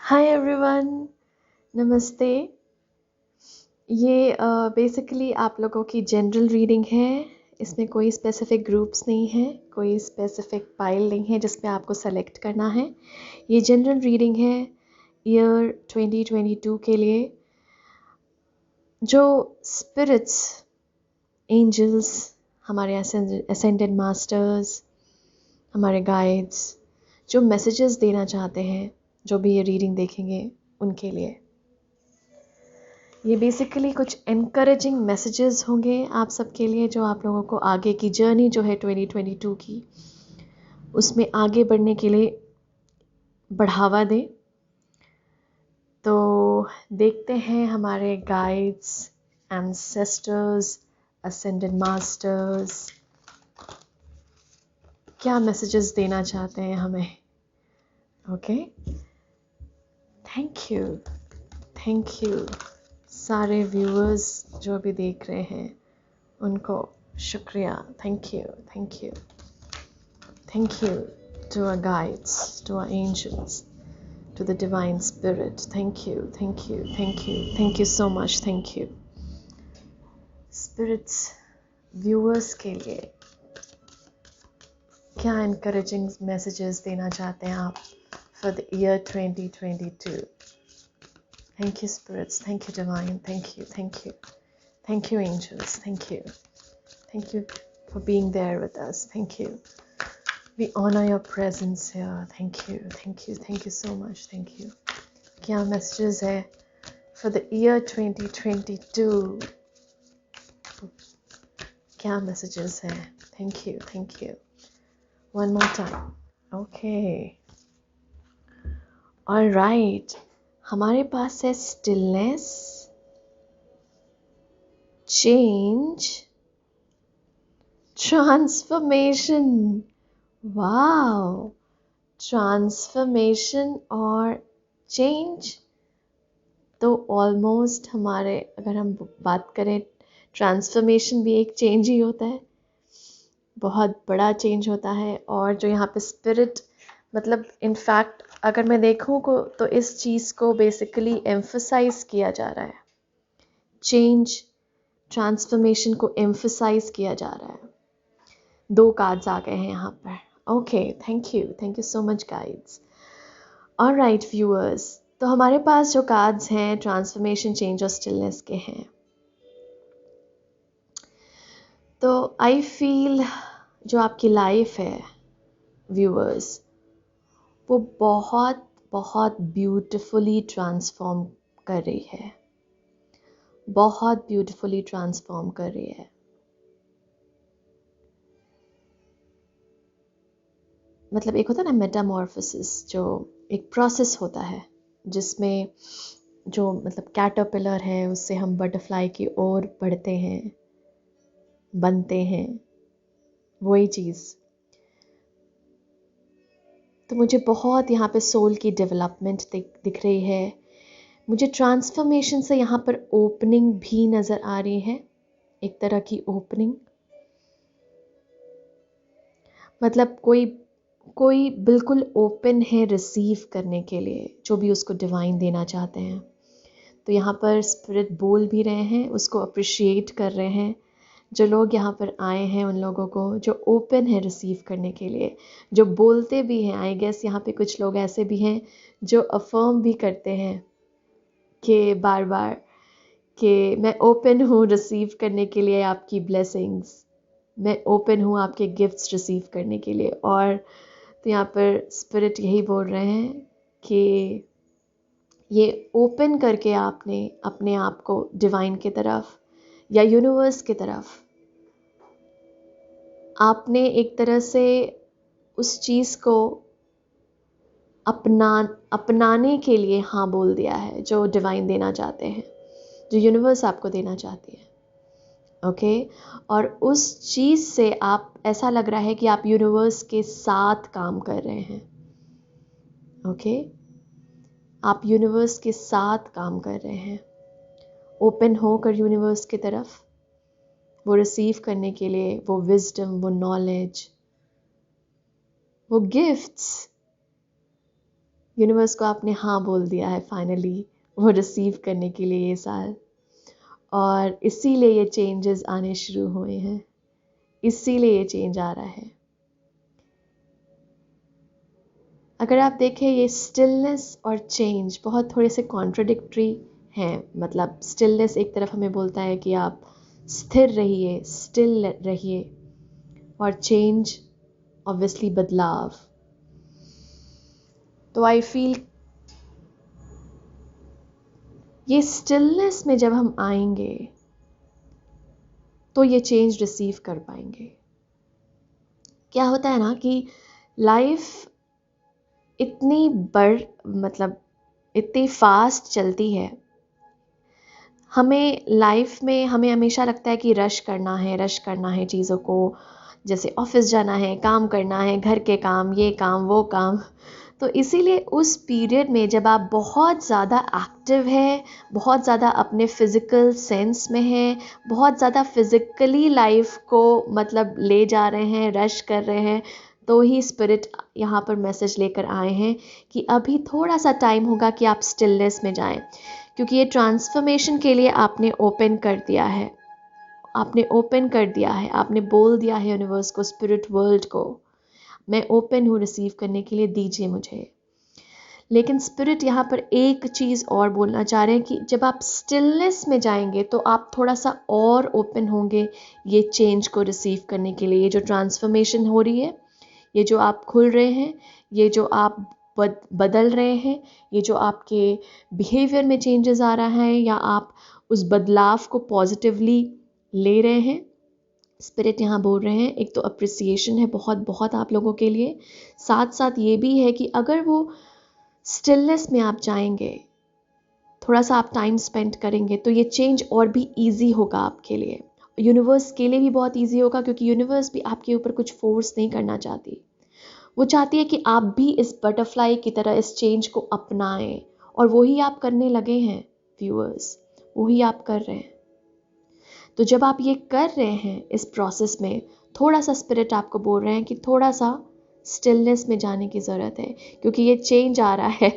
Hi everyone, नमस्ते। ये basically आप लोगों की जनरल रीडिंग है। इसमें कोई स्पेसिफिक ग्रुप्स नहीं है, कोई स्पेसिफिक पाइल नहीं है जिसमें आपको सेलेक्ट करना है। ये जनरल रीडिंग है ईयर 2022 के लिए। जो स्पिरिट्स, एंजल्स, हमारे असेंडेड मास्टर्स, हमारे गाइड्स जो मैसेजेस देना चाहते हैं, जो भी ये रीडिंग देखेंगे उनके लिए ये बेसिकली कुछ एनकरेजिंग मैसेजेस होंगे आप सबके लिए, जो आप लोगों को आगे की जर्नी जो है 2022 की, उसमें आगे बढ़ने के लिए बढ़ावा दे। तो देखते हैं हमारे गाइड्स, एंसेस्टर्स, असेंडेड मास्टर्स क्या मैसेजेस देना चाहते हैं हमें। Okay, thank you, thank you सारे व्यूअर्स जो भी देख रहे हैं उनको शुक्रिया। Thank you, thank you, thank you to our guides, to our angels, to the divine spirit. Thank you, thank you, thank you, thank you so much, thank you. Spirits, viewers के लिए क्या encouraging messages देना चाहते हैं आप for the year 2022? Thank you spirits, thank you divine, thank you, thank you, thank you angels, thank you for being there with us, thank you. We honor your presence here. Thank you, thank you, thank you so much. Thank you. क्या messages है for the year 2022? क्या messages है? Thank you, thank you. One more time. Okay. All right. हमारे पास है stillness, change, transformation. Wow. Transformation और change तो almost हमारे, अगर हम बात करें, ट्रांसफॉर्मेशन भी एक चेंज ही होता है, बहुत बड़ा चेंज होता है। और जो यहाँ पे स्पिरिट, मतलब इनफैक्ट अगर मैं देखूँ को तो इस चीज़ को बेसिकली एम्फसाइज किया जा रहा है, चेंज ट्रांसफॉर्मेशन को एम्फसाइज किया जा रहा है। 2 कार्ड्स आ गए हैं यहाँ पर। Okay, thank you so much guides. Alright viewers, तो हमारे पास जो कार्ड्स हैं ट्रांसफॉर्मेशन, चेंज और स्टिलनेस के हैं। तो आई फील जो आपकी लाइफ है व्यूअर्स, वो बहुत बहुत ब्यूटिफुली ट्रांसफॉर्म कर रही है, बहुत ब्यूटिफुली ट्रांसफॉर्म कर रही है। मतलब एक होता है ना मेटामॉर्फोसिस, जो एक प्रोसेस होता है जिसमें जो मतलब कैटरपिलर है उससे हम बटरफ्लाई की ओर बढ़ते हैं, बनते हैं, वही चीज़। तो मुझे बहुत यहाँ पे सोल की डेवलपमेंट दिख रही है। मुझे ट्रांसफॉर्मेशन से यहाँ पर ओपनिंग भी नज़र आ रही है, एक तरह की ओपनिंग। मतलब कोई बिल्कुल ओपन है रिसीव करने के लिए जो भी उसको डिवाइन देना चाहते हैं। तो यहाँ पर स्पिरिट बोल भी रहे हैं, उसको अप्रिशिएट कर रहे हैं। जो लोग यहाँ पर आए हैं उन लोगों को जो ओपन है रिसीव करने के लिए, जो बोलते भी हैं। आई गेस यहाँ पे कुछ लोग ऐसे भी हैं जो अफर्म भी करते हैं कि बार बार कि मैं ओपन हूँ रिसीव करने के लिए आपकी ब्लेसिंग्स, मैं ओपन हूँ आपके गिफ्ट्स रिसीव करने के लिए। और तो यहाँ पर स्पिरिट यही बोल रहे हैं कि ये ओपन करके आपने अपने आप को डिवाइन की तरफ या यूनिवर्स की तरफ, आपने एक तरह से उस चीज़ को अपनाने के लिए हाँ बोल दिया है, जो डिवाइन देना चाहते हैं, जो यूनिवर्स आपको देना चाहती है। ओके, और उस चीज़ से आप, ऐसा लग रहा है कि आप यूनिवर्स के साथ काम कर रहे हैं। ओके, आप यूनिवर्स के साथ काम कर रहे हैं, ओपन होकर यूनिवर्स की तरफ, वो रिसीव करने के लिए, वो विजडम, वो नॉलेज, वो गिफ्ट्स यूनिवर्स को आपने हाँ बोल दिया है फाइनली वो रिसीव करने के लिए ये साल, और इसीलिए ये चेंजेस आने शुरू हुए हैं, इसीलिए ये चेंज आ रहा है। अगर आप देखें ये स्टिलनेस और चेंज बहुत थोड़े से कॉन्ट्रडिक्टरी हैं। मतलब स्टिलनेस एक तरफ हमें बोलता है कि आप स्थिर रहिए, स्टिल रहिए, और चेंज ऑब्वियसली बदलाव। तो आई फील ये स्टिलनेस में जब हम आएंगे तो ये चेंज रिसीव कर पाएंगे। क्या होता है ना कि लाइफ इतनी मतलब इतनी फास्ट चलती है, हमें लाइफ में हमें हमेशा लगता है कि रश करना है चीज़ों को, जैसे ऑफिस जाना है, काम करना है, घर के काम, ये काम वो काम। तो इसीलिए उस पीरियड में जब आप बहुत ज़्यादा एक्टिव है, बहुत ज़्यादा अपने फिज़िकल सेंस में है, बहुत ज़्यादा फिज़िकली लाइफ को मतलब ले जा रहे हैं, रश कर रहे हैं, तो ही स्पिरिट यहाँ पर मैसेज लेकर आए हैं कि अभी थोड़ा सा टाइम होगा कि आप स्टिलनेस में जाएं, क्योंकि ये ट्रांसफॉर्मेशन के लिए आपने ओपन कर दिया है, आपने ओपन कर दिया है, आपने बोल दिया है यूनिवर्स को, स्पिरिट वर्ल्ड को, मैं ओपन हूँ रिसीव करने के लिए, दीजिए मुझे। लेकिन स्पिरिट यहाँ पर एक चीज़ और बोलना चाह रहे हैं कि जब आप स्टिलनेस में जाएंगे तो आप थोड़ा सा और ओपन होंगे ये चेंज को रिसीव करने के लिए। ये जो ट्रांसफॉर्मेशन हो रही है, ये जो आप खुल रहे हैं, ये जो आप बदल रहे हैं, ये जो आपके बिहेवियर में चेंजेस आ रहा है, या आप उस बदलाव को पॉजिटिवली ले रहे हैं, स्पिरिट यहाँ बोल रहे हैं। एक तो अप्रिसिएशन है बहुत बहुत आप लोगों के लिए, साथ साथ ये भी है कि अगर वो स्टिलनेस में आप जाएंगे, थोड़ा सा आप टाइम स्पेंड करेंगे, तो ये चेंज और भी इजी होगा आपके लिए, यूनिवर्स के लिए भी बहुत इजी होगा, क्योंकि यूनिवर्स भी आपके ऊपर कुछ फोर्स नहीं करना चाहती। वो चाहती है कि आप भी इस बटरफ्लाई की तरह इस चेंज को अपनाएं, और वही आप करने लगे हैं व्यूअर्स, वही आप कर रहे हैं। तो जब आप ये कर रहे हैं इस प्रोसेस में, थोड़ा सा स्पिरिट आपको बोल रहे हैं कि थोड़ा सा स्टिलनेस में जाने की ज़रूरत है, क्योंकि ये चेंज आ रहा है।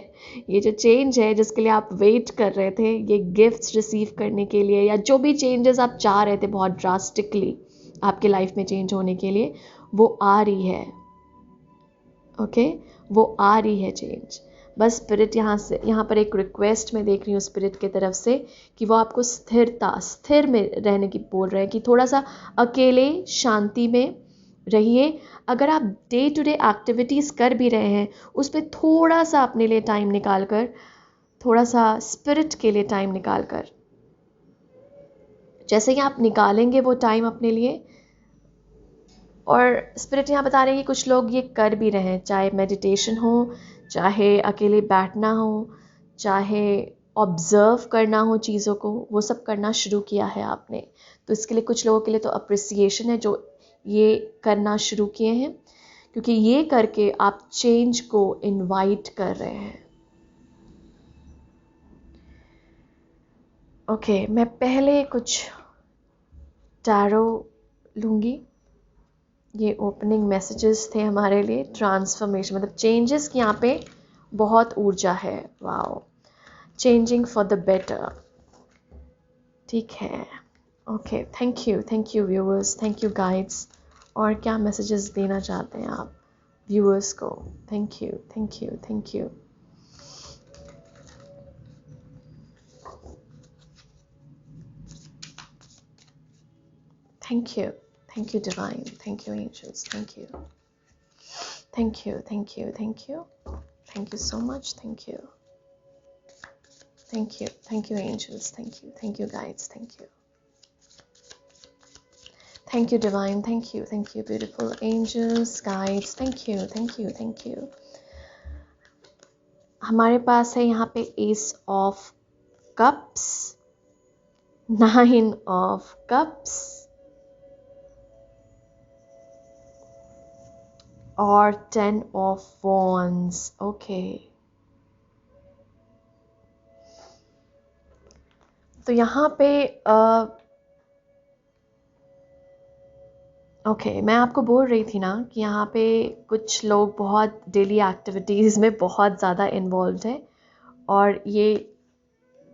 ये जो चेंज है जिसके लिए आप वेट कर रहे थे, ये गिफ्ट्स रिसीव करने के लिए, या जो भी चेंजेस आप चाह रहे थे बहुत ड्रास्टिकली आपके लाइफ में चेंज होने के लिए, वो आ रही है। ओके, वो आ रही है चेंज। बस स्पिरिट यहाँ पर एक रिक्वेस्ट मैं देख रही हूँ स्पिरिट की तरफ से कि वो आपको स्थिर में रहने की बोल रहे हैं, कि थोड़ा सा अकेले शांति में रहिए। अगर आप डे टू डे एक्टिविटीज़ कर भी रहे हैं, उस पर थोड़ा सा अपने लिए टाइम निकाल कर, थोड़ा सा स्पिरिट के लिए टाइम निकाल कर, जैसे ही आप निकालेंगे वो टाइम अपने लिए, और स्पिरिट यहाँ बता रहे हैं कि कुछ लोग ये कर भी रहे हैं, चाहे मेडिटेशन हो, चाहे अकेले बैठना हो, चाहे ऑब्ज़र्व करना हो चीज़ों को, वो सब करना शुरू किया है आपने। तो इसके लिए कुछ लोगों के लिए तो अप्रिसिएशन है जो ये करना शुरू किए हैं, क्योंकि ये करके आप चेंज को इनवाइट कर रहे हैं। ओके, मैं पहले कुछ टैरो लूँगी। ये ओपनिंग मैसेजेस थे हमारे लिए। ट्रांसफॉर्मेशन मतलब चेंजेस की यहाँ पे बहुत ऊर्जा है। Wow, changing for the better. ठीक है, okay, thank you viewers, thank you guides. और क्या मैसेजेस देना चाहते हैं आप व्यूअर्स को? Thank you, thank you, thank you. Thank you, thank you divine, thank you angels, thank you, thank you, thank you, thank you, thank you so much, thank you, thank you angels, thank you guides, thank you divine, thank you beautiful angels, guides, thank you। हमारे पास है यहाँ पे S of cups, 9 of cups और 10 of wands. Okay, तो यहाँ पे okay, मैं आपको बोल रही थी ना कि यहाँ पे कुछ लोग बहुत डेली एक्टिविटीज़ में बहुत ज़्यादा इन्वॉल्व है, और ये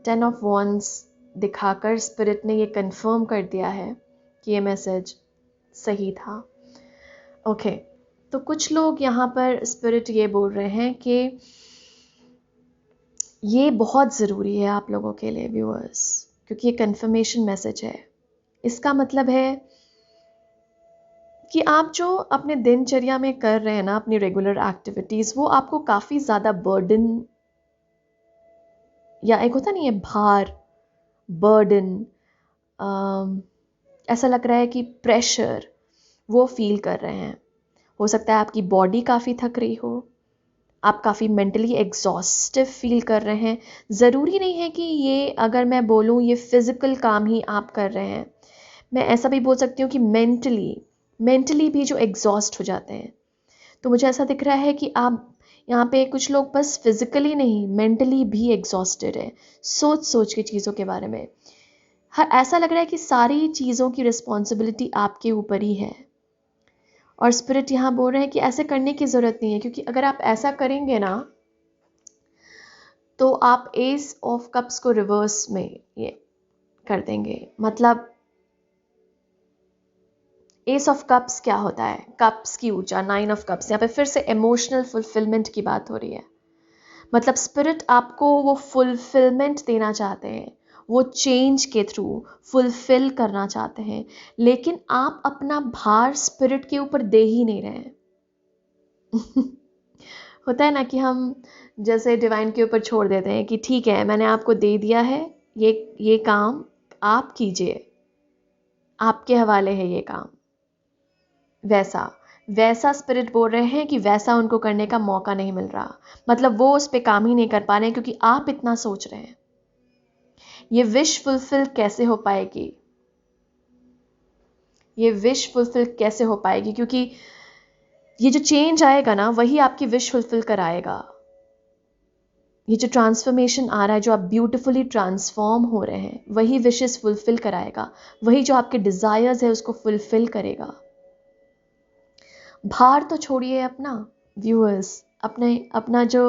10 of Wands दिखाकर स्पिरिट ने ये कंफर्म कर दिया है कि ये मैसेज सही था। ओके, तो कुछ लोग यहाँ पर स्पिरिट ये बोल रहे हैं कि ये बहुत ज़रूरी है आप लोगों के लिए व्यूअर्स, क्योंकि ये कंफर्मेशन मैसेज है। इसका मतलब है कि आप जो अपने दिनचर्या में कर रहे हैं ना, अपनी रेगुलर एक्टिविटीज़, वो आपको काफ़ी ज़्यादा बर्डन, या एक होता नहीं है भार, बर्डन, ऐसा लग रहा है कि प्रेशर, वो फील कर रहे हैं। हो सकता है आपकी बॉडी काफ़ी थक रही हो, आप काफ़ी मेंटली एग्जॉस्टिव फील कर रहे हैं। ज़रूरी नहीं है कि ये, अगर मैं बोलूँ, ये फिज़िकल काम ही आप कर रहे हैं। मैं ऐसा भी बोल सकती हूँ कि मेंटली भी जो एग्जॉस्ट हो जाते हैं। तो मुझे ऐसा दिख रहा है कि आप यहाँ पे कुछ लोग बस फिज़िकली नहीं, मेंटली भी एग्जॉस्टेड है, सोच सोच के चीज़ों के बारे में। हर ऐसा लग रहा है कि सारी चीज़ों की रिस्पॉन्सिबिलिटी आपके ऊपर ही है। और स्पिरिट यहाँ बोल रहे हैं कि ऐसे करने की ज़रूरत नहीं है, क्योंकि अगर आप ऐसा करेंगे ना, तो आप एस ऑफ कप्स को रिवर्स में ये कर देंगे। मतलब एस ऑफ कप्स क्या होता है? कप्स की ऊर्जा, 9 of Cups। यहाँ पे फिर से इमोशनल फुलफिलमेंट की बात हो रही है। मतलब स्पिरिट आपको वो फुलफिलमेंट देना चाहते हैं, वो चेंज के थ्रू फुलफिल करना चाहते हैं, लेकिन आप अपना भार स्पिरिट के ऊपर दे ही नहीं रहे हैं। होता है ना कि हम जैसे डिवाइन के ऊपर छोड़ देते हैं कि ठीक है, मैंने आपको दे दिया है, ये काम आप कीजिए, आपके हवाले है ये काम। वैसा स्पिरिट बोल रहे हैं कि वैसा उनको करने का मौका नहीं मिल रहा। मतलब वो उस पर काम ही नहीं कर पा रहे हैं, क्योंकि आप इतना सोच रहे हैं। ये विश फुलफिल कैसे हो पाएगी? ये विश फुलफिल कैसे हो पाएगी? क्योंकि ये जो चेंज आएगा ना, वही आपकी विश फुलफिल कराएगा। ये जो ट्रांसफॉर्मेशन आ रहा है, जो आप ब्यूटीफुली ट्रांसफॉर्म हो रहे हैं, वही विशेस फुलफिल कराएगा। वही जो आपके डिज़ायर्स है उसको फुलफिल करेगा। भार तो छोड़िए अपना व्यूअर्स, अपना जो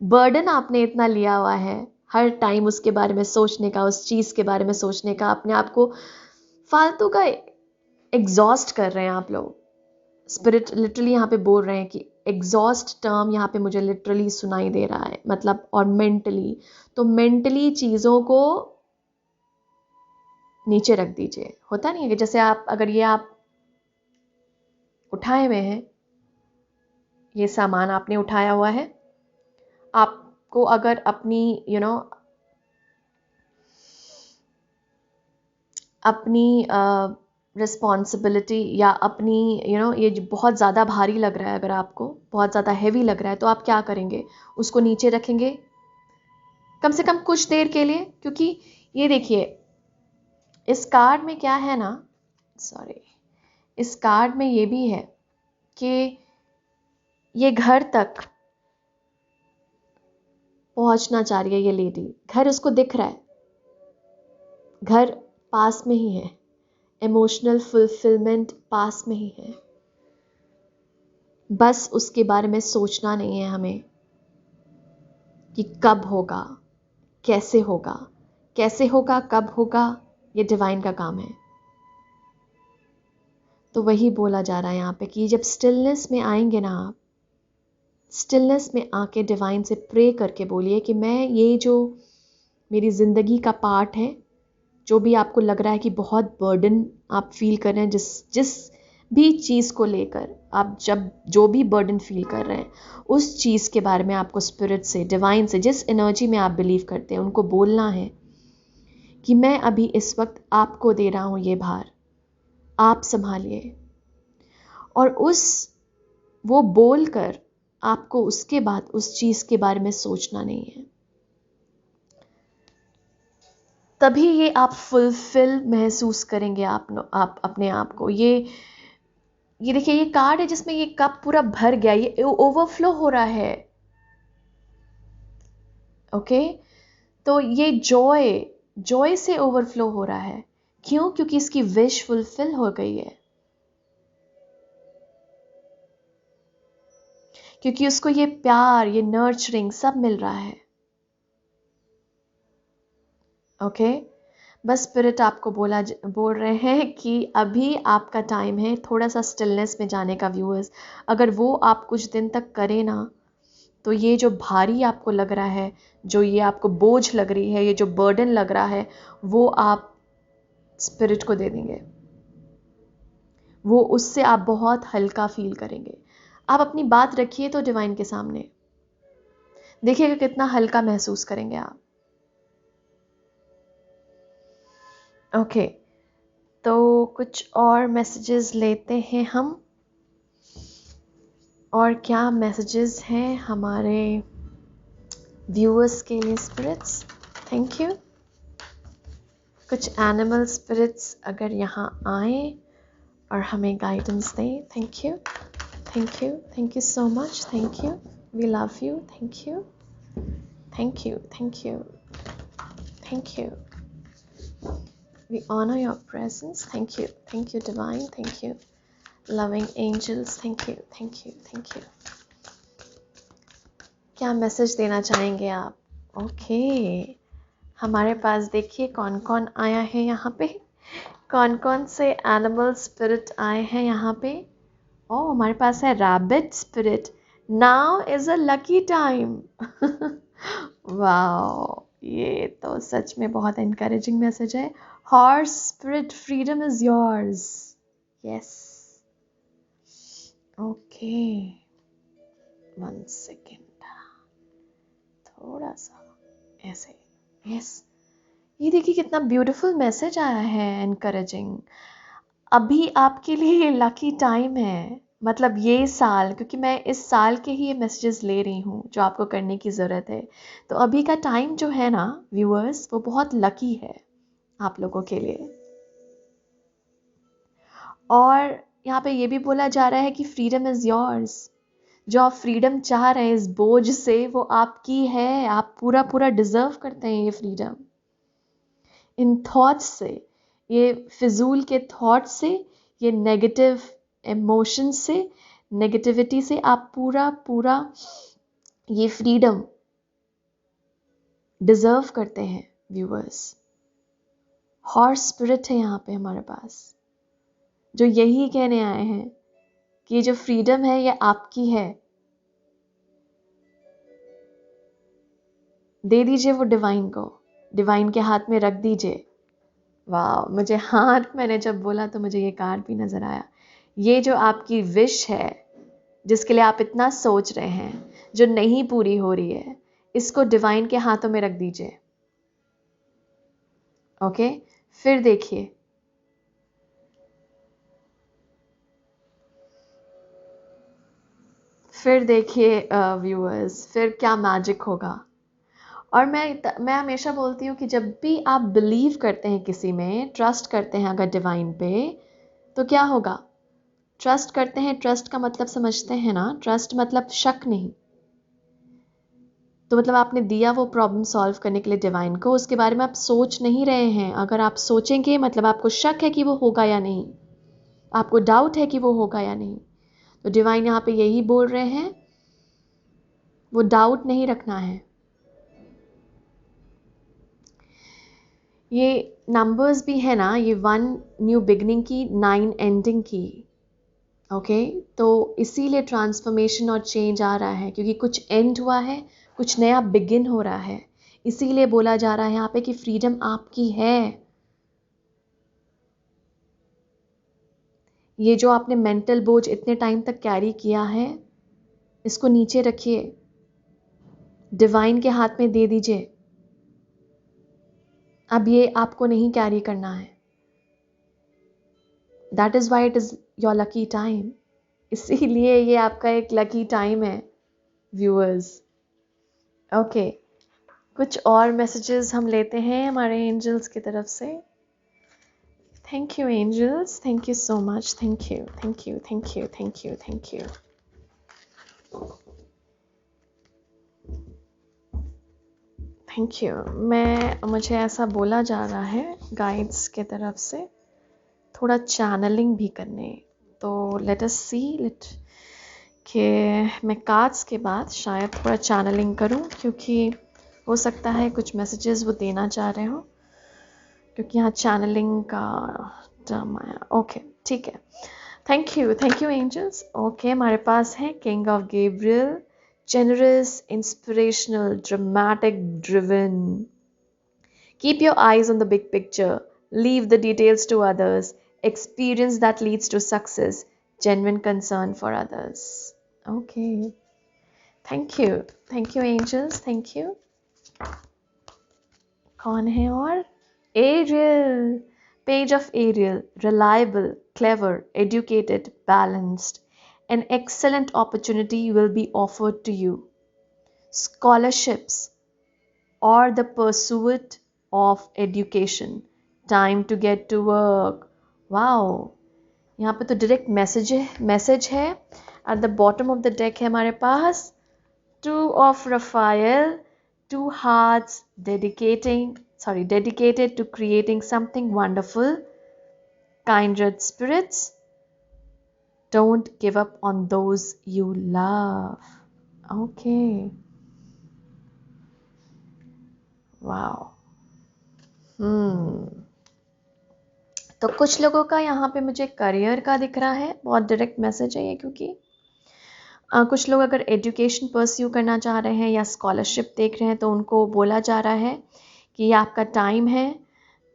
बर्डन आपने इतना लिया हुआ है, हर टाइम उसके बारे में सोचने का, उस चीज़ के बारे में सोचने का, अपने आप को फालतू का एग्जॉस्ट कर रहे हैं आप लोग। स्पिरिट लिटरली यहाँ पे बोल रहे हैं कि एग्जॉस्ट टर्म यहाँ पे मुझे लिटरली सुनाई दे रहा है। मतलब और मेंटली चीज़ों को नीचे रख दीजिए। होता नहीं है कि जैसे आप, अगर ये आप उठाए हुए हैं, ये सामान आपने उठाया हुआ है, आपको अगर अपनी अपनी रिस्पॉन्सिबिलिटी या अपनी ये जो बहुत ज़्यादा भारी लग रहा है, अगर आपको बहुत ज़्यादा हैवी लग रहा है, तो आप क्या करेंगे? उसको नीचे रखेंगे कम से कम कुछ देर के लिए। क्योंकि ये देखिए, इस कार्ड में क्या है ना, सॉरी, इस कार्ड में ये भी है कि ये घर तक पहुंचना चाह रही है ये लेडी। घर उसको दिख रहा है, घर पास में ही है, इमोशनल फुलफिलमेंट पास में ही है। बस उसके बारे में सोचना नहीं है हमें कि कब होगा, कैसे होगा, कब होगा। ये डिवाइन का काम है। तो वही बोला जा रहा है यहाँ पे कि जब स्टिलनेस में आएंगे ना आप, स्टिलनेस में आके डिवाइन से प्रे करके बोलिए कि मैं, ये जो मेरी ज़िंदगी का पार्ट है, जो भी आपको लग रहा है कि बहुत बर्डन आप फील कर रहे हैं, जिस भी चीज़ को लेकर आप जब जो भी बर्डन फील कर रहे हैं, उस चीज़ के बारे में आपको स्पिरिट से, डिवाइन से, जिस एनर्जी में आप बिलीव करते हैं, उनको बोलना है कि मैं अभी इस वक्त आपको दे रहा हूँ ये भार, आप संभालिए। और वो बोल कर आपको उसके बाद उस चीज़ के बारे में सोचना नहीं है। तभी ये आप फुलफिल महसूस करेंगे आप अपने आप को। ये देखिए, ये कार्ड है जिसमें ये कप पूरा भर गया, ये ओवरफ्लो हो रहा है। ओके, तो ये जॉय से ओवरफ्लो हो रहा है। क्यों? क्योंकि इसकी विश फुलफिल हो गई है। क्योंकि उसको ये प्यार, ये नर्चरिंग सब मिल रहा है। ओके, बस स्पिरिट आपको बोल रहे हैं कि अभी आपका टाइम है थोड़ा सा स्टिलनेस में जाने का व्यूअर्स। अगर वो आप कुछ दिन तक करें ना, तो ये जो भारी आपको लग रहा है, जो ये आपको बोझ लग रही है, ये जो बर्डन लग रहा है, वो आप स्पिरिट को दे देंगे। वो उससे आप बहुत हल्का फील करेंगे। आप अपनी बात रखिए तो डिवाइन के सामने, देखिएगा कितना हल्का महसूस करेंगे आप। ओके, तो कुछ और मैसेजेस लेते हैं हम। और क्या मैसेजेस हैं हमारे व्यूअर्स के लिए स्पिरिट्स? Thank you. कुछ एनिमल स्पिरिट्स अगर यहाँ आए और हमें गाइडेंस दें। Thank you, thank you, thank you so much, thank you, we love you, thank you, thank you, thank you, thank you, we honour your presence. Thank you divine, thank you loving angels, thank you, thank you, thank you. क्या message देना चाहेंगे आप? Okay, हमारे पास देखिए कौन कौन आया है यहाँ पे, कौन कौन से एनिमल स्पिरिट आए हैं यहाँ पे। ओह, हमारे पास है rabbit spirit. Now is a lucky time. Wow, ये तो सच में बहुत एनकरेजिंग मैसेज है। Horse spirit, freedom is yours. Yes, okay, 1 second, थोड़ा सा ऐसे। यस, ये देखिए कितना ब्यूटीफुल मैसेज आया है, एनकरेजिंग। अभी आपके लिए ये लकी टाइम है, मतलब ये साल, क्योंकि मैं इस साल के ही ये मैसेजेस ले रही हूँ जो आपको करने की ज़रूरत है। तो अभी का टाइम जो है ना व्यूअर्स, वो बहुत लकी है आप लोगों के लिए। और यहाँ पे ये भी बोला जा रहा है कि फ्रीडम इज़ योर्स। जो आप फ्रीडम चाह रहे हैं इस बोझ से, वो आपकी है। आप पूरा पूरा डिजर्व करते हैं ये फ्रीडम। इन थॉट्स से, ये फिजूल के थॉट्स से, ये नेगेटिव इमोशन से, नेगेटिविटी से आप पूरा पूरा ये फ्रीडम डिजर्व करते हैं व्यूअर्स। हॉर्स स्पिरिट है यहाँ पे हमारे पास, जो यही कहने आए हैं कि ये जो फ्रीडम है ये आपकी है। दे दीजिए वो डिवाइन को, डिवाइन के हाथ में रख दीजिए। वाह, मुझे हाथ, मैंने जब बोला तो मुझे ये कार्ड भी नज़र आया। ये जो आपकी विश है, जिसके लिए आप इतना सोच रहे हैं, जो नहीं पूरी हो रही है, इसको डिवाइन के हाथों में रख दीजिए। ओके, फिर देखिए, व्यूअर्स, फिर क्या मैजिक होगा। और मैं हमेशा बोलती हूँ कि जब भी आप बिलीव करते हैं किसी में, ट्रस्ट करते हैं अगर डिवाइन पे, तो क्या होगा? ट्रस्ट करते हैं, ट्रस्ट का मतलब समझते हैं ना? ट्रस्ट मतलब शक नहीं। तो मतलब आपने दिया वो प्रॉब्लम सॉल्व करने के लिए डिवाइन को, उसके बारे में आप सोच नहीं रहे हैं। अगर आप सोचेंगे मतलब आपको शक है कि वो होगा या नहीं, आपको डाउट है कि वो होगा या नहीं। तो डिवाइन यहाँ पे यही बोल रहे हैं, वो डाउट नहीं रखना है। ये नंबर्स भी है ना, ये 1 न्यू बिगनिंग की, 9 एंडिंग की। ओके, तो इसीलिए ट्रांसफॉर्मेशन और चेंज आ रहा है, क्योंकि कुछ एंड हुआ है, कुछ नया बिगिन हो रहा है। इसीलिए बोला जा रहा है यहाँ पे कि फ्रीडम आपकी है। ये जो आपने मेंटल बोझ इतने टाइम तक कैरी किया है, इसको नीचे रखिए, डिवाइन के हाथ में दे दीजिए। अब ये आपको नहीं कैरी करना है। That is why it is your lucky time. इसीलिए ये आपका एक लकी टाइम है व्यूअर्स। ओके, कुछ और मैसेजेस हम लेते हैं हमारे एंजल्स की तरफ से। Thank you angels, thank you so much, thank you, thank you, thank you, thank you, thank you. Thank you. मुझे ऐसा बोला जा रहा है गाइड्स के तरफ से थोड़ा चैनलिंग भी करने, तो लेट अस सी, कि मैं कार्ड्स के बाद शायद थोड़ा चैनलिंग करूं, क्योंकि हो सकता है कुछ मैसेजेस वो देना चाह रहे हो, क्योंकि यहाँ चैनलिंग का टर्म आया। ओके, ठीक है, थैंक यू एंजल्स। ओके, हमारे पास है king of Gabriel, generous, inspirational, dramatic, driven. Keep your eyes on the big picture. Leave the details to others. Experience that leads to success. Genuine concern for others. Okay. Thank you. Thank you, angels. Thank you. कौन है और? Ariel. Page of Ariel. Reliable, clever, educated, balanced. An excellent opportunity will be offered to you. Scholarships or the pursuit of education. Time to get to work. Wow. यहाँ पे तो direct message है। At the bottom of the deck है हमारे पास 2 of Raphael, 2 hearts dedicated to creating something wonderful. Kindred spirits, don't give up on those you love. Okay. Wow. तो कुछ लोगों का यहाँ पे मुझे करियर का दिख रहा है, बहुत डायरेक्ट मैसेज है ये, क्योंकि कुछ लोग अगर एजुकेशन परस्यू करना चाह रहे हैं या स्कॉलरशिप देख रहे हैं तो उनको बोला जा रहा है कि ये आपका टाइम है।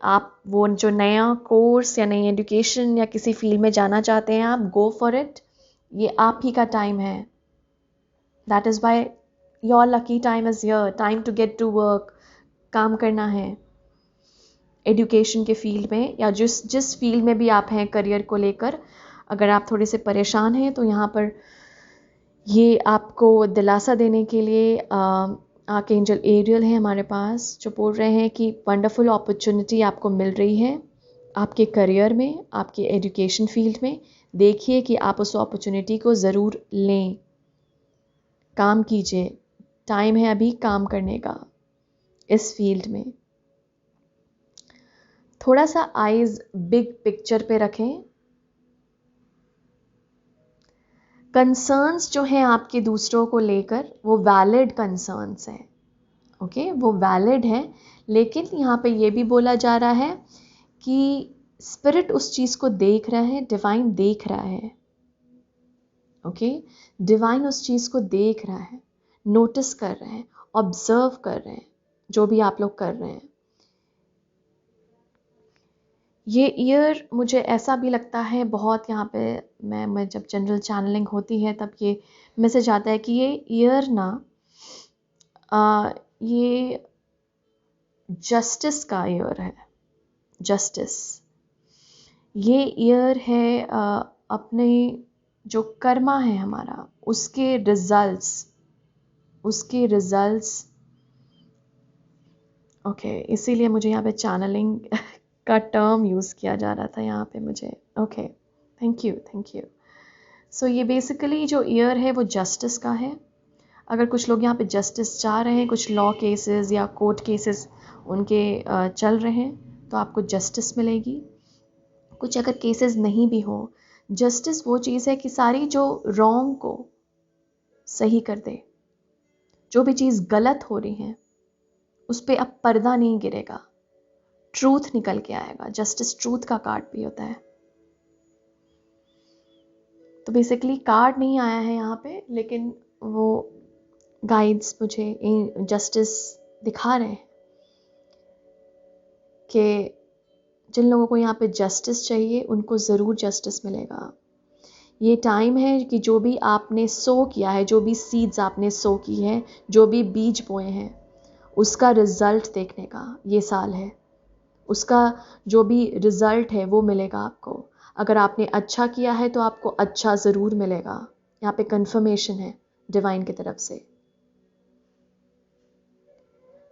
आप वो जो नया कोर्स या नई एजुकेशन या किसी फील्ड में जाना चाहते हैं, आप गो फॉर इट, ये आप ही का टाइम है। That is why your lucky time is here. Time to get to work, काम करना है एजुकेशन के फील्ड में या जिस फील्ड में भी आप हैं करियर को लेकर। अगर आप थोड़े से परेशान हैं तो यहाँ पर ये आपको दिलासा देने के लिए आर्कएंजल एरियल है हमारे पास, जो बोल रहे हैं कि वंडरफुल अपॉर्चुनिटी आपको मिल रही है आपके करियर में, आपके एजुकेशन फील्ड में। देखिए कि आप उस अपॉर्चुनिटी को ज़रूर लें, काम कीजिए। टाइम है अभी काम करने का इस फील्ड में। थोड़ा सा आइज बिग पिक्चर पे रखें। कंसर्न्स जो हैं आपके दूसरों को लेकर वो वैलिड कंसर्न्स हैं, ओके, वो वैलिड है। लेकिन यहाँ पे ये भी बोला जा रहा है कि स्पिरिट उस चीज़ को देख रहा है, डिवाइन देख रहा है, ओके, डिवाइन उस चीज़ को देख रहा है, नोटिस कर रहे हैं, ऑब्जर्व कर रहे हैं जो भी आप लोग कर रहे हैं। ये ईयर मुझे ऐसा भी लगता है बहुत, यहाँ पे मैं जब जनरल चैनलिंग होती है तब ये मैसेज आता है कि ये ईयर ना ये जस्टिस का ईयर है। जस्टिस ये ईयर है अपने जो कर्मा है हमारा उसके रिजल्ट्स ओके, इसीलिए मुझे यहाँ पे चैनलिंग का टर्म यूज़ किया जा रहा था यहाँ पे मुझे। Okay, thank you. सो ये बेसिकली जो ईयर है वो जस्टिस का है। अगर कुछ लोग यहाँ पे जस्टिस चाह रहे हैं, कुछ लॉ केसेस या कोर्ट केसेस उनके चल रहे हैं, तो आपको जस्टिस मिलेगी। कुछ अगर केसेस नहीं भी हो, जस्टिस वो चीज़ है कि सारी जो रॉन्ग को सही कर दे, जो भी चीज़ गलत हो रही है उस पर अब पर्दा नहीं गिरेगा, ट्रूथ निकल के आएगा। जस्टिस ट्रूथ का कार्ड भी होता है। तो बेसिकली कार्ड नहीं आया है यहाँ पे, लेकिन वो गाइड्स मुझे जस्टिस दिखा रहे हैं कि जिन लोगों को यहाँ पे जस्टिस चाहिए उनको ज़रूर जस्टिस मिलेगा। ये टाइम है कि जो भी आपने सो किया है, जो भी सीड्स आपने सो की है, जो भी बीज बोए हैं, उसका रिज़ल्ट देखने का ये साल है। उसका जो भी रिज़ल्ट है वो मिलेगा आपको। अगर आपने अच्छा किया है तो आपको अच्छा ज़रूर मिलेगा। यहाँ पे कंफर्मेशन है डिवाइन की तरफ से।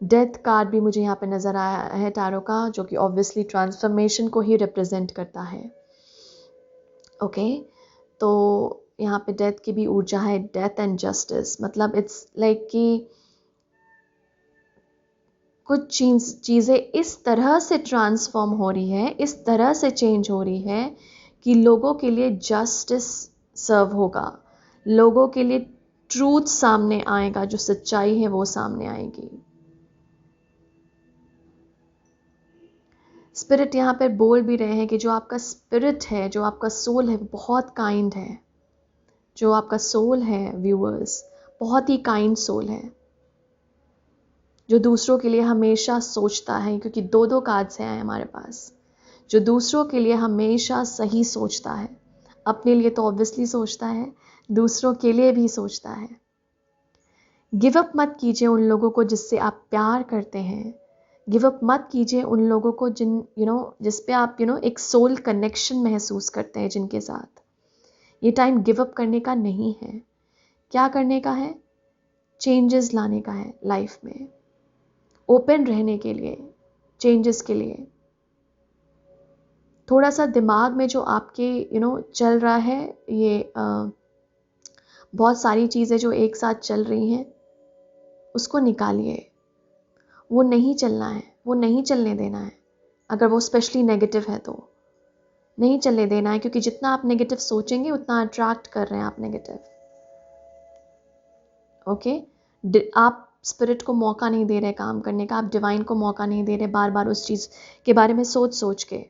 डेथ कार्ड भी मुझे यहाँ पे नज़र आया है टैरो का, जो कि ऑब्वियसली ट्रांसफॉर्मेशन को ही रिप्रेजेंट करता है। ओके, तो यहाँ पे डेथ की भी ऊर्जा है, डेथ एंड जस्टिस। मतलब इट्स लाइक कि कुछ चीज़ें इस तरह से ट्रांसफॉर्म हो रही है, इस तरह से चेंज हो रही है कि लोगों के लिए जस्टिस सर्व होगा। लोगों के लिए ट्रूथ सामने आएगा, जो सच्चाई है वो सामने आएगी। स्पिरिट यहाँ पर बोल भी रहे हैं कि जो आपका स्पिरिट है, जो आपका सोल है, बहुत काइंड है। जो आपका सोल है व्यूअर्स, बहुत ही काइंड सोल है, जो दूसरों के लिए हमेशा सोचता है, क्योंकि दो दो कार्ड्स हैं हमारे पास। जो दूसरों के लिए हमेशा सही सोचता है, अपने लिए तो ऑब्वियसली सोचता है, दूसरों के लिए भी सोचता है। गिव अप मत कीजिए उन लोगों को जिससे आप प्यार करते हैं। गिव अप मत कीजिए उन लोगों को जिस पे आप एक सोल कनेक्शन महसूस करते हैं, जिनके साथ। ये टाइम गिव अप करने का नहीं है। क्या करने का है? चेंजेस लाने का है लाइफ में, ओपन रहने के लिए, चेंजेस के लिए। थोड़ा सा दिमाग में जो आपके चल रहा है, ये बहुत सारी चीज़ें जो एक साथ चल रही हैं, उसको निकालिए। वो नहीं चलना है, वो नहीं चलने देना है। अगर वो स्पेशली नेगेटिव है तो नहीं चलने देना है, क्योंकि जितना आप नेगेटिव सोचेंगे उतना अट्रैक्ट कर रहे हैं आप नेगेटिव। ओके, आप स्पिरिट को मौका नहीं दे रहे काम करने का, आप डिवाइन को मौका नहीं दे रहे बार बार उस चीज़ के बारे में सोच सोच के।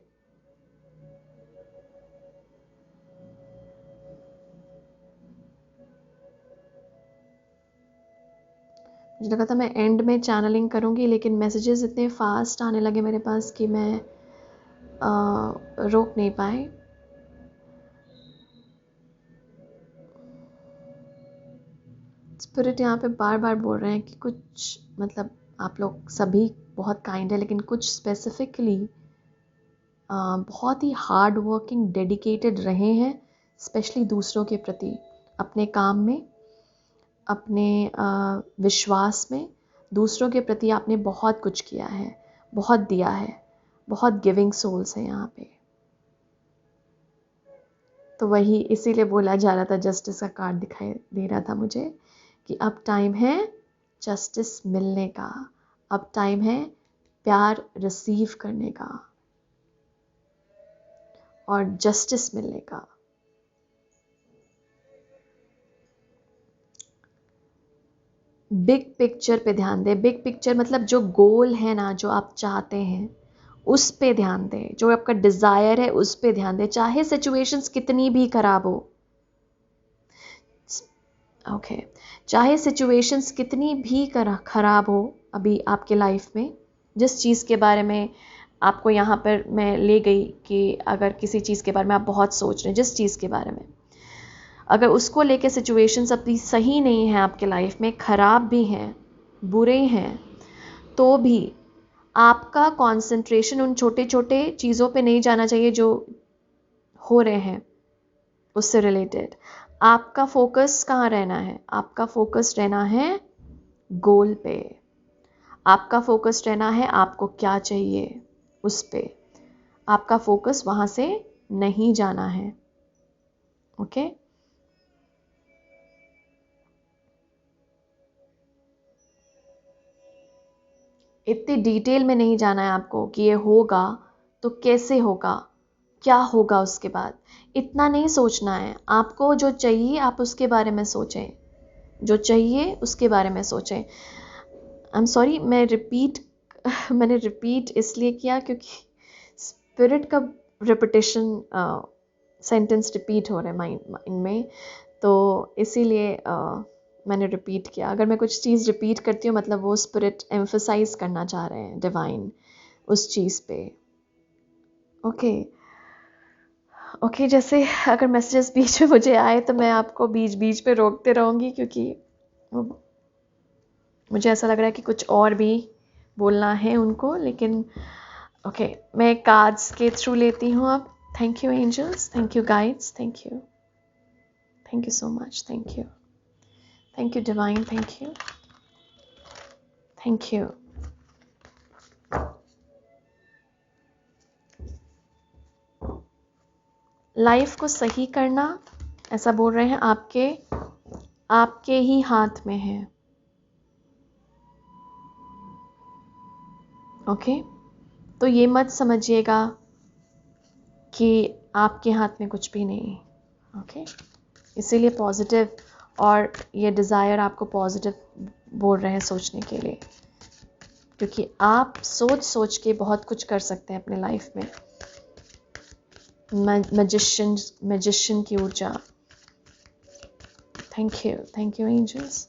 मुझे लगा था मैं एंड में चैनलिंग करूँगी, लेकिन मैसेजेस इतने फास्ट आने लगे मेरे पास कि मैं रोक नहीं पाई। स्पिरिट यहाँ पे बार बार बोल रहे हैं कि कुछ आप लोग सभी बहुत काइंड है, लेकिन कुछ स्पेसिफिकली बहुत ही हार्ड वर्किंग डेडिकेटेड रहे हैं, स्पेशली दूसरों के प्रति, अपने काम में, अपने विश्वास में। दूसरों के प्रति आपने बहुत कुछ किया है, बहुत दिया है, बहुत गिविंग सोल्स हैं यहाँ पे। तो वही इसीलिए बोला जा रहा था, जस्टिस का कार्ड दिखाई दे रहा था मुझे कि अब टाइम है जस्टिस मिलने का, अब टाइम है प्यार रिसीव करने का और जस्टिस मिलने का। बिग पिक्चर पे ध्यान दें। बिग पिक्चर मतलब जो गोल है ना, जो आप चाहते हैं उस पे ध्यान दें, जो आपका डिज़ायर है उस पे ध्यान दें, चाहे सिचुएशंस कितनी भी खराब हो। ओके, चाहे सिचुएशंस कितनी भी खराब हो अभी आपके लाइफ में, जिस चीज़ के बारे में आपको यहाँ पर मैं ले गई कि अगर किसी चीज़ के बारे में आप बहुत सोच रहे हैं, जिस चीज़ के बारे में, अगर उसको लेके सिचुएशंस अपनी सही नहीं है आपके लाइफ में, ख़राब भी हैं, बुरे हैं, तो भी आपका कंसंट्रेशन उन छोटे छोटे चीज़ों पे नहीं जाना चाहिए जो हो रहे हैं उससे रिलेटेड। आपका फोकस कहाँ रहना है? आपका फोकस रहना है गोल पे। आपका फोकस रहना है आपको क्या चाहिए उस पे। आपका फोकस वहाँ से नहीं जाना है। ओके, इतनी डिटेल में नहीं जाना है आपको कि ये होगा तो कैसे होगा, क्या होगा उसके बाद, इतना नहीं सोचना है। आपको जो चाहिए आप उसके बारे में सोचें, जो चाहिए उसके बारे में सोचें। आई एम सॉरी, मैंने रिपीट इसलिए किया क्योंकि स्पिरिट का रिपीटेशन सेंटेंस रिपीट हो रहा है माइंड में, तो इसीलिए मैंने रिपीट किया। अगर मैं कुछ चीज़ रिपीट करती हूँ मतलब वो स्पिरिट एम्फसाइज करना चाह रहे हैं, डिवाइन, उस चीज़ पे। ओके ओके, जैसे अगर मैसेजेस बीच में मुझे आए तो मैं आपको बीच बीच पे रोकते रहूँगी, क्योंकि मुझे ऐसा लग रहा है कि कुछ और भी बोलना है उनको। लेकिन ओके, मैं कार्ड्स के थ्रू लेती हूँ अब। Thank you angels, thank you guides, thank you so much, thank you divine, thank you. Life को सही करना, ऐसा बोल रहे हैं, आपके ही हाथ में है। ओके, तो ये मत समझिएगा कि आपके हाथ में कुछ भी नहीं। ओके, इसीलिए पॉजिटिव और ये डिज़ायर आपको पॉजिटिव बोल रहे हैं सोचने के लिए, क्योंकि आप सोच सोच के बहुत कुछ कर सकते हैं अपने लाइफ में। मैजिशियन की ऊर्जा। Thank you angels,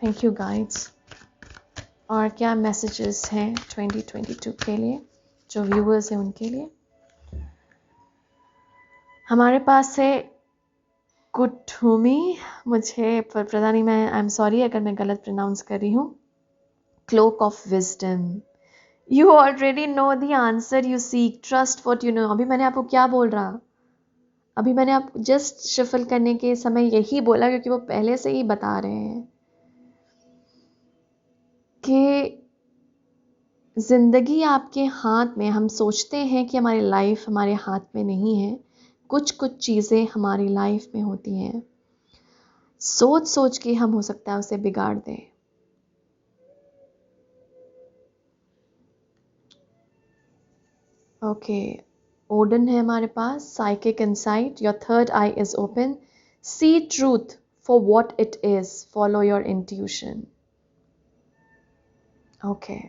thank you guides. और क्या मैसेजेस हैं 2022 के लिए जो व्यूअर्स हैं उनके लिए? हमारे पास है कुठुमी, मुझे पता नहीं, मैं आई एम सॉरी अगर मैं गलत प्रोनाउंस कर रही हूँ। Cloak of wisdom. You already know the answer you seek, trust what you know. अभी मैंने आपको क्या बोल रहा? अभी मैंने आपको जस्ट शफल करने के समय यही बोला, क्योंकि वो पहले से ही बता रहे हैं कि जिंदगी आपके हाथ में। हम सोचते हैं कि हमारी लाइफ हमारे हाथ में नहीं है। कुछ कुछ चीज़ें हमारी लाइफ में होती हैं, सोच सोच के हम हो सकता है उसे बिगाड़ दें। ओके, ओडन है हमारे पास। Psychic insight, your third eye is open, see truth for what it is, follow your intuition. Okay,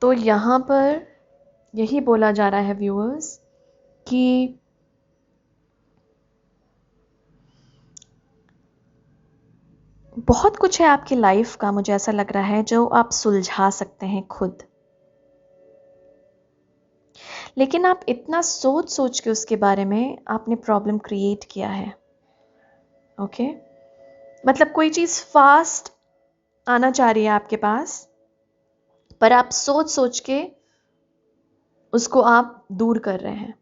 तो यहाँ पर यही बोला जा रहा है व्यूअर्स कि बहुत कुछ है आपकी लाइफ का, मुझे ऐसा लग रहा है, जो आप सुलझा सकते हैं खुद। लेकिन आप इतना सोच सोच के उसके बारे में आपने प्रॉब्लम क्रिएट किया है। ओके, मतलब कोई चीज़ फास्ट आना चाह रही है आपके पास, पर आप सोच सोच के उसको आप दूर कर रहे हैं।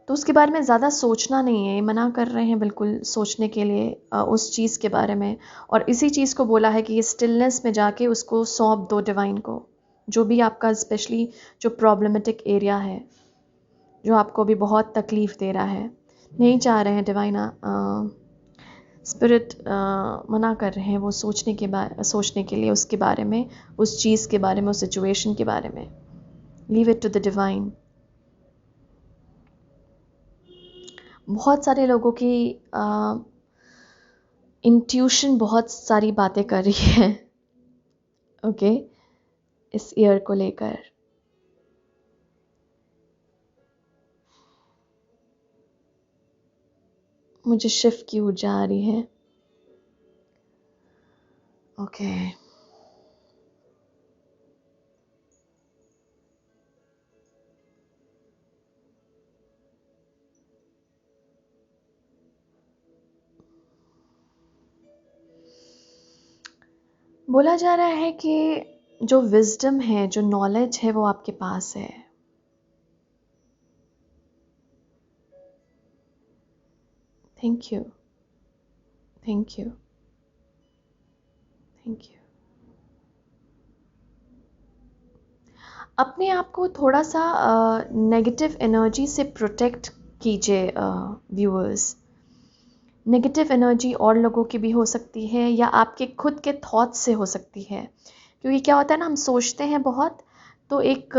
तो उसके बारे में ज़्यादा सोचना नहीं है, ये मना कर रहे हैं बिल्कुल सोचने के लिए उस चीज़ के बारे में। और इसी चीज़ को बोला है कि ये स्टिलनेस में जाके उसको सौंप दो डिवाइन को, जो भी आपका स्पेशली जो प्रॉब्लमेटिक एरिया है, जो आपको भी बहुत तकलीफ़ दे रहा है। नहीं चाह रहे हैं डिवाइन, स्पिरिट मना कर रहे हैं वो सोचने के लिए उसके बारे में, उस चीज़ के बारे में, उस सिचुएशन के बारे में। Leave it to the divine. बहुत सारे लोगों की इंट्यूशन बहुत सारी बातें कर रही है ओके इस ईयर को लेकर। मुझे शिव की ऊर्जा आ रही है। ओके, बोला जा रहा है कि जो विजडम है, जो नॉलेज है, वो आपके पास है। Thank you, thank you, thank you. अपने आप को थोड़ा सा नेगेटिव एनर्जी से प्रोटेक्ट कीजिए व्यूअर्स। नेगेटिव एनर्जी और लोगों की भी हो सकती है, या आपके खुद के थॉट्स से हो सकती है। क्योंकि क्या होता है ना, हम सोचते हैं बहुत, तो एक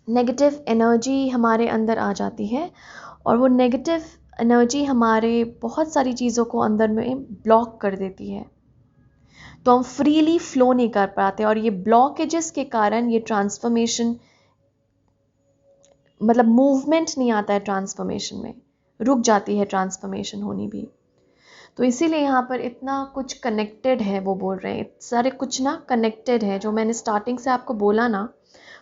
नेगेटिव एनर्जी हमारे अंदर आ जाती है, और वो नेगेटिव एनर्जी हमारे बहुत सारी चीज़ों को अंदर में ब्लॉक कर देती है, तो हम फ्रीली फ्लो नहीं कर पाते। और ये ब्लॉकेजेस के कारण ये ट्रांसफॉर्मेशन, मतलब मूवमेंट नहीं आता है ट्रांसफॉर्मेशन में, रुक जाती है ट्रांसफॉर्मेशन होनी भी। तो इसीलिए यहाँ पर इतना कुछ कनेक्टेड है, वो बोल रहे हैं सारे कुछ ना कनेक्टेड है। जो मैंने स्टार्टिंग से आपको बोला ना,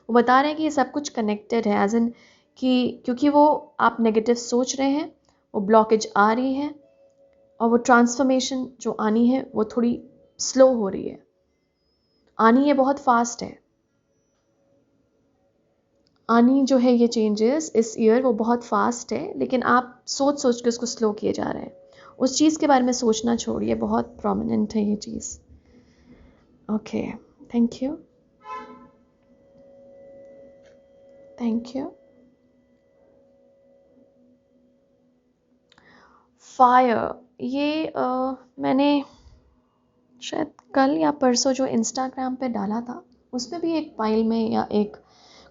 वो बता रहे हैं कि ये सब कुछ कनेक्टेड है, एज इन कि क्योंकि वो आप नेगेटिव सोच रहे हैं, वो ब्लॉकेज आ रही है, और वो ट्रांसफॉर्मेशन जो आनी है वो थोड़ी स्लो हो रही है। आनी है बहुत फास्ट है, आनी जो है ये चेंजेस इस ईयर वो बहुत फास्ट है, लेकिन आप सोच सोच के उसको स्लो किए जा रहे हैं। उस चीज़ के बारे में सोचना छोड़िए, बहुत प्रोमिनेंट है ये चीज़। Okay, thank you, thank you. Fire, ये मैंने शायद कल या परसों जो इंस्टाग्राम पे डाला था, उसमें भी एक फाइल में या एक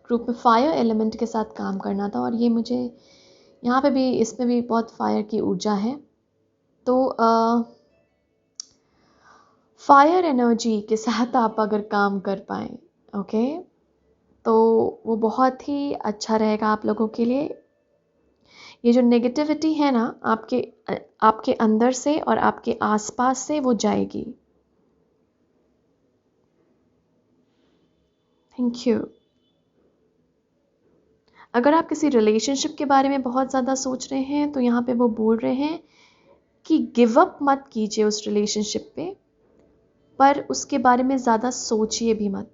ग्रुप में फायर एलिमेंट के साथ काम करना था, और ये मुझे यहाँ पे भी, इसमें भी बहुत फायर की ऊर्जा है। तो फायर एनर्जी के साथ आप अगर काम कर पाएँ, ओके, तो वो बहुत ही अच्छा रहेगा आप लोगों के लिए। ये जो नेगेटिविटी है ना आपके अंदर से और आपके आसपास से, वो जाएगी। Thank you. अगर आप किसी रिलेशनशिप के बारे में बहुत ज़्यादा सोच रहे हैं, तो यहाँ पे वो बोल रहे हैं कि गिव अप मत कीजिए उस रिलेशनशिप पे, पर उसके बारे में ज़्यादा सोचिए भी मत।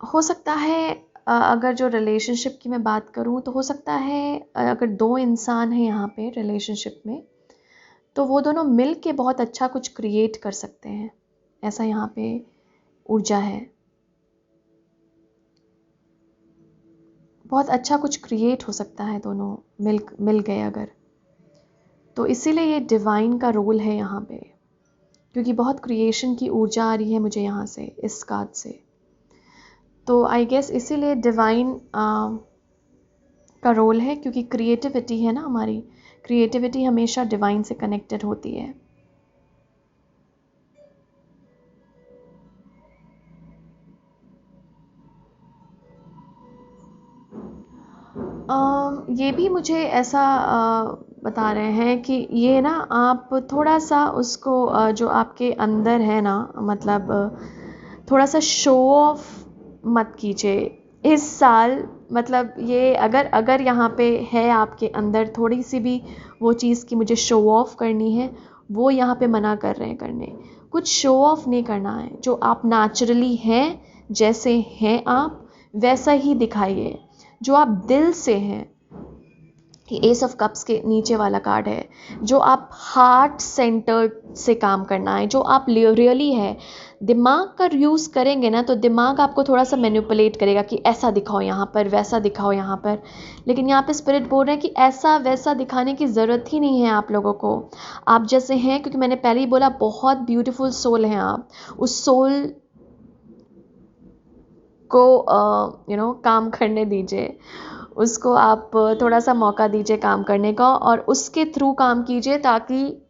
हो सकता है अगर जो रिलेशनशिप की मैं बात करूं, तो हो सकता है अगर दो इंसान हैं यहाँ पे रिलेशनशिप में, तो वो दोनों मिल के बहुत अच्छा कुछ क्रिएट कर सकते हैं, ऐसा यहाँ पे ऊर्जा है। बहुत अच्छा कुछ क्रिएट हो सकता है दोनों मिल गए अगर, तो इसीलिए ये डिवाइन का रोल है यहाँ पे, क्योंकि बहुत क्रिएशन की ऊर्जा आ रही है मुझे यहाँ से, इस कार्ड से। तो आई गेस इसीलिए डिवाइन का रोल है, क्योंकि क्रिएटिविटी है ना हमारी, क्रिएटिविटी हमेशा डिवाइन से कनेक्टेड होती है। ये भी मुझे ऐसा बता रहे हैं कि ये ना आप थोड़ा सा उसको जो आपके अंदर है ना, मतलब थोड़ा सा शो ऑफ मत कीजिए इस साल। मतलब ये अगर अगर यहाँ पे है आपके अंदर थोड़ी सी भी वो चीज़ कि मुझे शो ऑफ करनी है, वो यहाँ पे मना कर रहे हैं करने। कुछ शो ऑफ नहीं करना है, जो आप नेचुरली हैं, जैसे हैं आप वैसा ही दिखाइए, जो आप दिल से हैं। एस ऑफ कप्स के नीचे वाला कार्ड है, जो आप हार्ट सेंटर से काम करना है, जो आप रियली है। दिमाग का यूज़ करेंगे ना, तो दिमाग आपको थोड़ा सा मैनिपुलेट करेगा कि ऐसा दिखाओ यहाँ पर, वैसा दिखाओ यहाँ पर, लेकिन यहाँ पे स्पिरिट बोल रहे हैं कि ऐसा वैसा दिखाने की ज़रूरत ही नहीं है आप लोगों को। आप जैसे हैं, क्योंकि मैंने पहले ही बोला बहुत ब्यूटीफुल सोल हैं आप। उस सोल को काम करने दीजिए, उसको आप थोड़ा सा मौका दीजिए काम करने का, और उसके थ्रू काम कीजिए, ताकि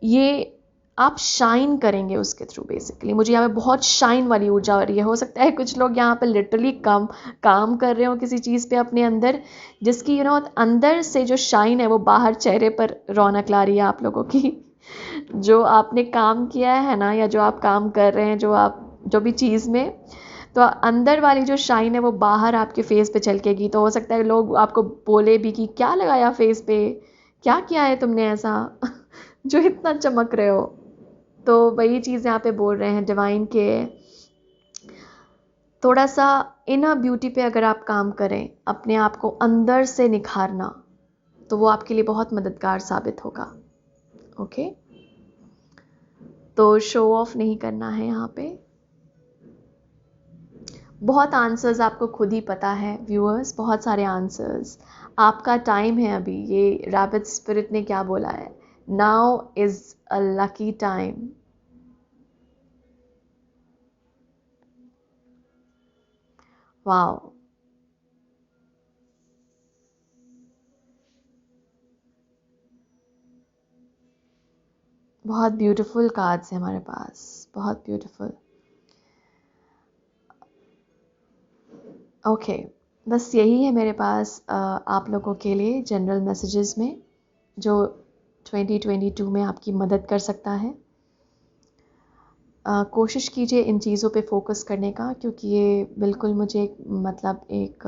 ये आप शाइन करेंगे उसके थ्रू। बेसिकली मुझे यहाँ पे बहुत शाइन वाली ऊर्जा हो रही है। हो सकता है कुछ लोग यहाँ पे लिटरली काम कर रहे हो किसी चीज़ पे अपने अंदर, जिसकी अंदर से जो शाइन है वो बाहर चेहरे पर रौनक ला रही है आप लोगों की। जो आपने काम किया है ना, या जो आप काम कर रहे हैं, जो भी चीज़ में, तो अंदर वाली जो शाइन है वो बाहर आपके फेस पे झलकेगी। तो हो सकता है लोग आपको बोले भी कि क्या लगाया फेस पे, क्या किया है तुमने ऐसा जो इतना चमक रहे हो। तो वही चीज़ यहाँ पे बोल रहे हैं डिवाइन के, थोड़ा सा इनर ब्यूटी पे अगर आप काम करें, अपने आप को अंदर से निखारना, तो वो आपके लिए बहुत मददगार साबित होगा। ओके, तो शो ऑफ नहीं करना है यहाँ पे। बहुत आंसर्स आपको खुद ही पता है व्यूअर्स, बहुत सारे आंसर्स। आपका टाइम है अभी। ये रैबिट स्पिरिट ने क्या बोला है, now is a lucky time. Wow, बहुत ब्यूटीफुल कार्ड्स हैं हमारे पास, बहुत ब्यूटीफुल। ओके, बस यही है मेरे पास आप लोगों के लिए जनरल मैसेजेस में, जो 2022 में आपकी मदद कर सकता है। कोशिश कीजिए इन चीज़ों पे फोकस करने का, क्योंकि ये बिल्कुल मुझे मतलब एक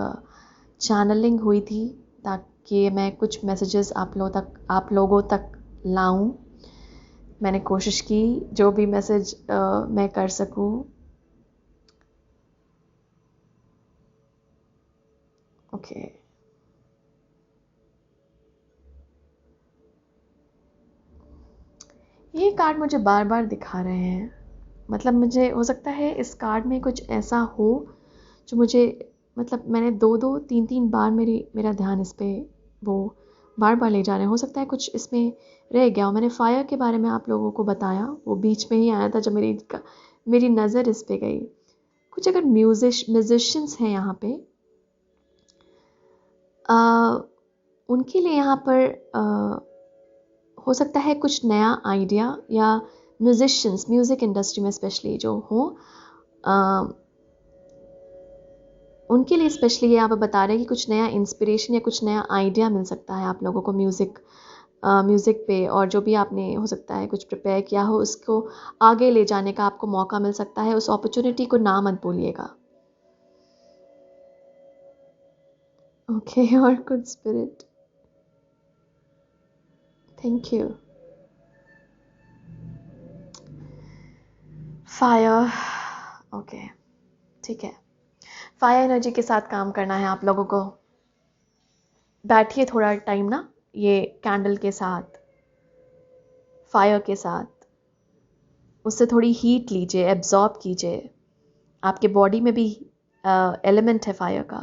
चैनलिंग हुई थी, ताकि मैं कुछ मैसेजेस आप लोगों तक लाऊं। मैंने कोशिश की जो भी मैसेज मैं कर सकूं। ओके, ये ये कार्ड मुझे बार बार दिखा रहे हैं, मतलब मुझे हो सकता है इस कार्ड में कुछ ऐसा हो जो मुझे, मतलब मैंने 2-3 बार मेरा ध्यान इस पे वो बार बार ले जा रहे हैं। हो सकता है कुछ इसमें रह गया हो। मैंने फायर के बारे में आप लोगों को बताया, वो बीच में ही आया था जब मेरी नज़र इस पे गई। कुछ अगर म्यूजिशियंस हैं यहाँ पे, उनके लिए यहाँ पर हो सकता है कुछ नया आइडिया, या म्यूजिशियंस म्यूज़िक इंडस्ट्री में स्पेशली जो हो, उनके लिए स्पेशली यहाँ पर बता रहे हैं कि कुछ नया इंस्पिरेशन या कुछ नया आइडिया मिल सकता है आप लोगों को म्यूज़िक पे, और जो भी आपने हो सकता है कुछ प्रिपेयर किया हो उसको आगे ले जाने का आपको मौका मिल सकता है। उस अपॉर्चुनिटी को ना मत भूलिएगा। ओके, और good spirit, thank you. Fire, okay ठीक है। फायर एनर्जी के साथ काम करना है आप लोगों को। बैठिए थोड़ा टाइम ना ये कैंडल के साथ, फायर के साथ, उससे थोड़ी हीट लीजिए, एब्जॉर्ब कीजिए। आपके बॉडी में भी एलिमेंट है फायर का।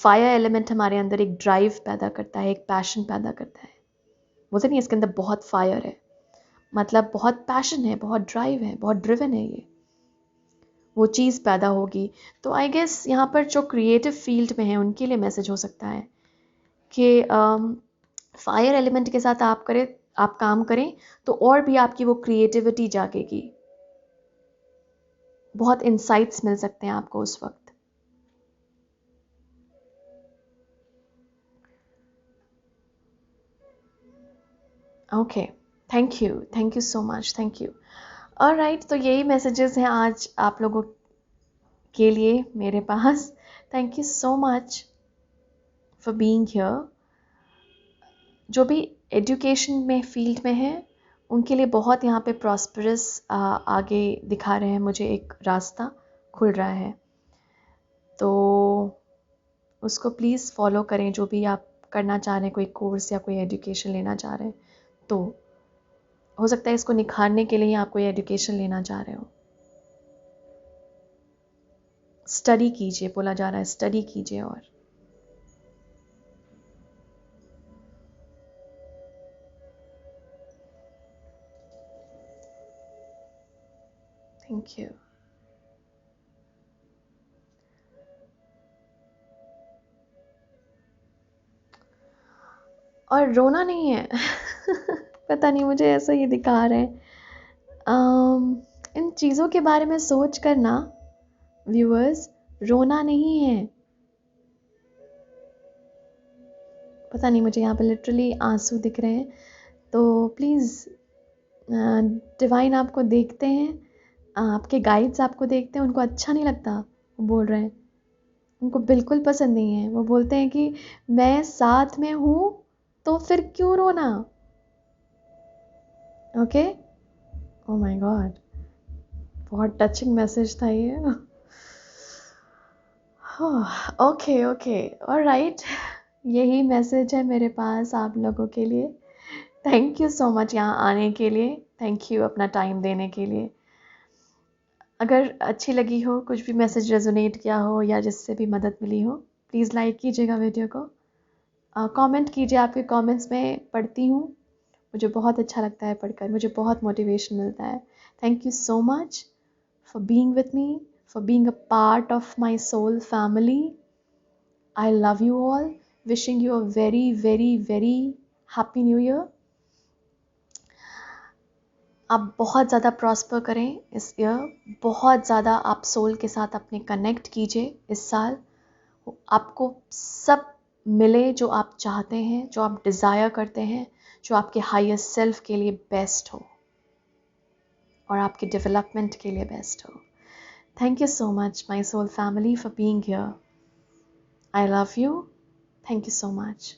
फायर एलिमेंट हमारे अंदर एक ड्राइव पैदा करता है, एक पैशन पैदा करता है। मुझे नहीं, इसके अंदर बहुत फायर है, मतलब बहुत पैशन है, बहुत ड्राइव है, बहुत ड्रिवन है, ये वो चीज़ पैदा होगी। तो आई गेस यहाँ पर जो क्रिएटिव फील्ड में है उनके लिए मैसेज हो सकता है कि फायर एलिमेंट के साथ आप काम करें तो और भी आपकी वो क्रिएटिविटी जागेगी। बहुत इंसाइट्स मिल सकते हैं आपको उस वक्त। Okay, thank you so much, thank you. Alright, तो यही मैसेजेस हैं आज आप लोगों के लिए मेरे पास। Thank you so much for being here. जो भी एजुकेशन में फील्ड में है उनके लिए बहुत यहाँ पे प्रॉस्परस आगे दिखा रहे हैं मुझे, एक रास्ता खुल रहा है। तो उसको प्लीज़ फॉलो करें, जो भी आप करना चाह रहे हैं, कोई कोर्स या कोई एजुकेशन लेना चाह रहे हैं। तो हो सकता है इसको निखारने के लिए आप कोई एजुकेशन लेना चाह रहे हो। स्टडी कीजिए, बोला जा रहा है स्टडी कीजिए। और थैंक यू। और रोना नहीं है पता नहीं, मुझे ऐसा ही दिखा रहे हैं। इन चीज़ों के बारे में सोच कर ना व्यूअर्स, रोना नहीं है। पता नहीं, मुझे यहाँ पे लिटरली आंसू दिख रहे हैं। तो प्लीज़, डिवाइन आपको देखते हैं, आपके गाइड्स आपको देखते हैं, उनको अच्छा नहीं लगता वो बोल रहे हैं, उनको बिल्कुल पसंद नहीं है। वो बोलते हैं कि मैं साथ में हूँ तो फिर क्यों रोना। ओके, ओ माय गॉड, बहुत टचिंग मैसेज था ये। ओके ओके, ऑलराइट, यही मैसेज है मेरे पास आप लोगों के लिए। थैंक यू सो मच यहाँ आने के लिए, थैंक यू अपना टाइम देने के लिए। अगर अच्छी लगी हो, कुछ भी मैसेज रेजोनेट किया हो या जिससे भी मदद मिली हो, प्लीज़ लाइक कीजिएगा वीडियो को, कमेंट कीजिए। आपके कमेंट्स में पढ़ती हूँ, मुझे बहुत अच्छा लगता है पढ़कर, मुझे बहुत मोटिवेशन मिलता है। Thank you so much for being with me, for being a part of my soul family. I love you all, wishing you a very very very happy new year. आप बहुत ज़्यादा प्रॉस्पर करें इस year, बहुत ज़्यादा आप soul के साथ अपने कनेक्ट कीजिए इस साल। आपको सब मिले जो आप चाहते हैं, जो आप डिज़ायर करते हैं, जो आपके हाईएस्ट सेल्फ के लिए बेस्ट हो और आपके डेवलपमेंट के लिए बेस्ट हो। Thank you so much my soul family for being here. I love you, thank you so much.